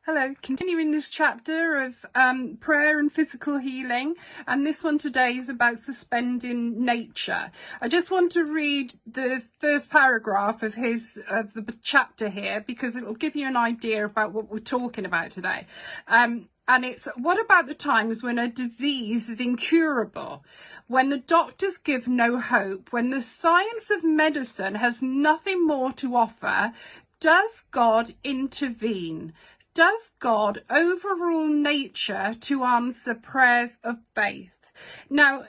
Hello, continuing this chapter of prayer and physical healing, and this one today is about suspending nature. I just want to read the first paragraph of the chapter here because it will give you an idea about what we're talking about today. And it's, what about the times when a disease is incurable, when the doctors give no hope, when the science of medicine has nothing more to offer? Does God intervene? Does God overrule nature to answer prayers of faith? Now,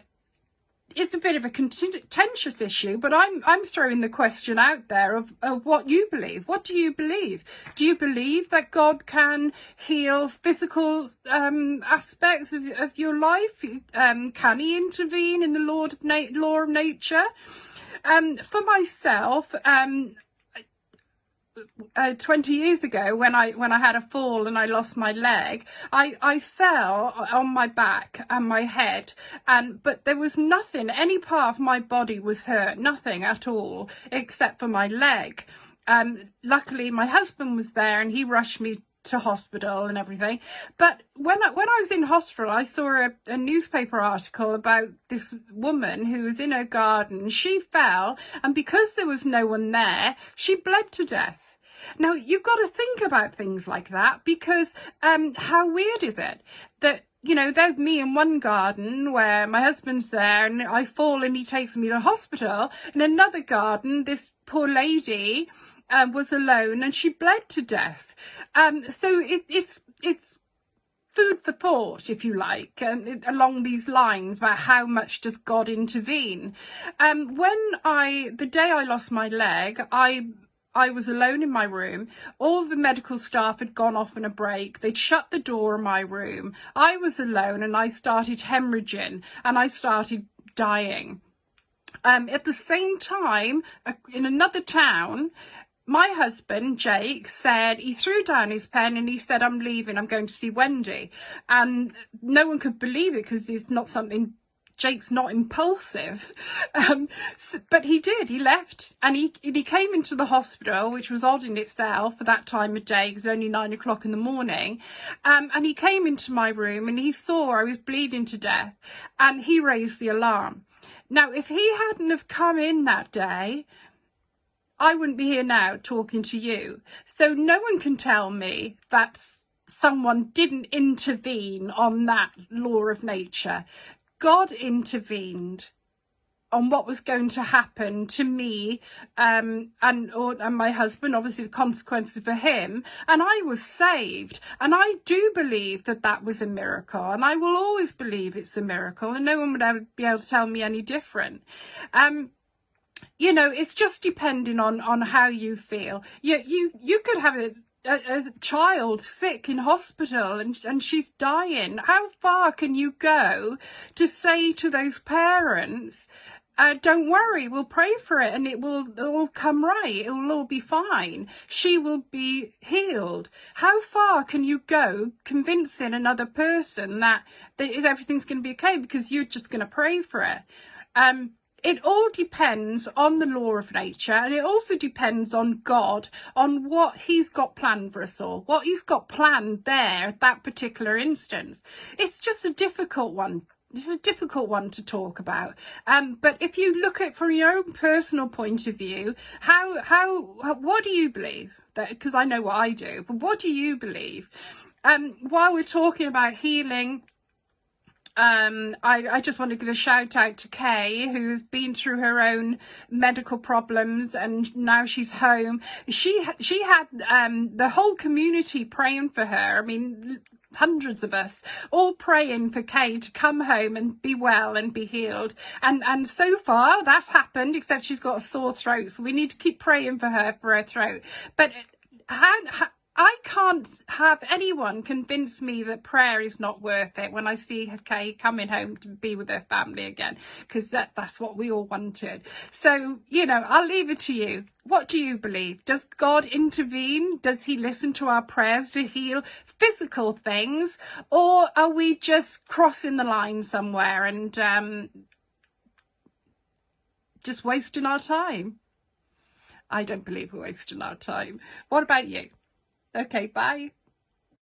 it's a bit of a contentious issue, but I'm throwing the question out there of what you believe. What do you believe? Do you believe that God can heal physical aspects of your life? Can he intervene in the law of nature? For myself, 20 years ago when I had a fall and I lost my leg, I fell on my back and my head, but there was nothing, any part of my body was hurt, nothing at all except for my leg. Luckily my husband was there and he rushed me to hospital and everything. But when I was in hospital, I saw a newspaper article about this woman who was in her garden. She fell, and because there was no one there, she bled to death. Now, you've got to think about things like that, because how weird is it that, you know, there's me in one garden where my husband's there and I fall and he takes me to hospital. In another garden, this poor lady was alone and she bled to death. So it's food for thought, if you like, along these lines about how much does God intervene. The day I lost my leg, I was alone in my room. All the medical staff had gone off on a break. They'd shut the door of my room. I was alone and I started hemorrhaging and I started dying. At the same time, in another town, my husband, Jake, said, he threw down his pen and he said, "I'm leaving, I'm going to see Wendy." And no one could believe it because it's not something, Jake's not impulsive. But he did, he left and he came into the hospital, which was odd in itself for that time of day because it was only 9 o'clock in the morning. And he came into my room and he saw I was bleeding to death and he raised the alarm. Now, if he hadn't have come in that day, I wouldn't be here now talking to you. So no one can tell me that someone didn't intervene on that law of nature. God intervened on what was going to happen to me and my husband, obviously the consequences for him, and I was saved. And I do believe that that was a miracle, and I will always believe it's a miracle, and no one would ever be able to tell me any different. You know, it's just depending on how you feel. You could have a child sick in hospital and she's dying. How far can you go to say to those parents, don't worry, we'll pray for it and it will all come right, it will all be fine, she will be healed? How far can you go convincing another person that everything's going to be okay because you're just going to pray for it? It all depends on the law of nature, and it also depends on God, on what he's got planned for us all, what he's got planned there at that particular instance. It's just a difficult one. This is a difficult one to talk about. But if you look at it from your own personal point of view, what do you believe? Because I know what I do, but what do you believe? While we're talking about healing, I just want to give a shout out to Kay, who has been through her own medical problems and now she's home. She had the whole community praying for her. I mean, hundreds of us all praying for Kay to come home and be well and be healed, and so far that's happened, except she's got a sore throat, so we need to keep praying for her throat. But I can't have anyone convince me that prayer is not worth it when I see Kay coming home to be with her family again, because that's what we all wanted. So, you know, I'll leave it to you. What do you believe? Does God intervene? Does he listen to our prayers to heal physical things? Or are we just crossing the line somewhere and just wasting our time? I don't believe we're wasting our time. What about you? Okay, bye.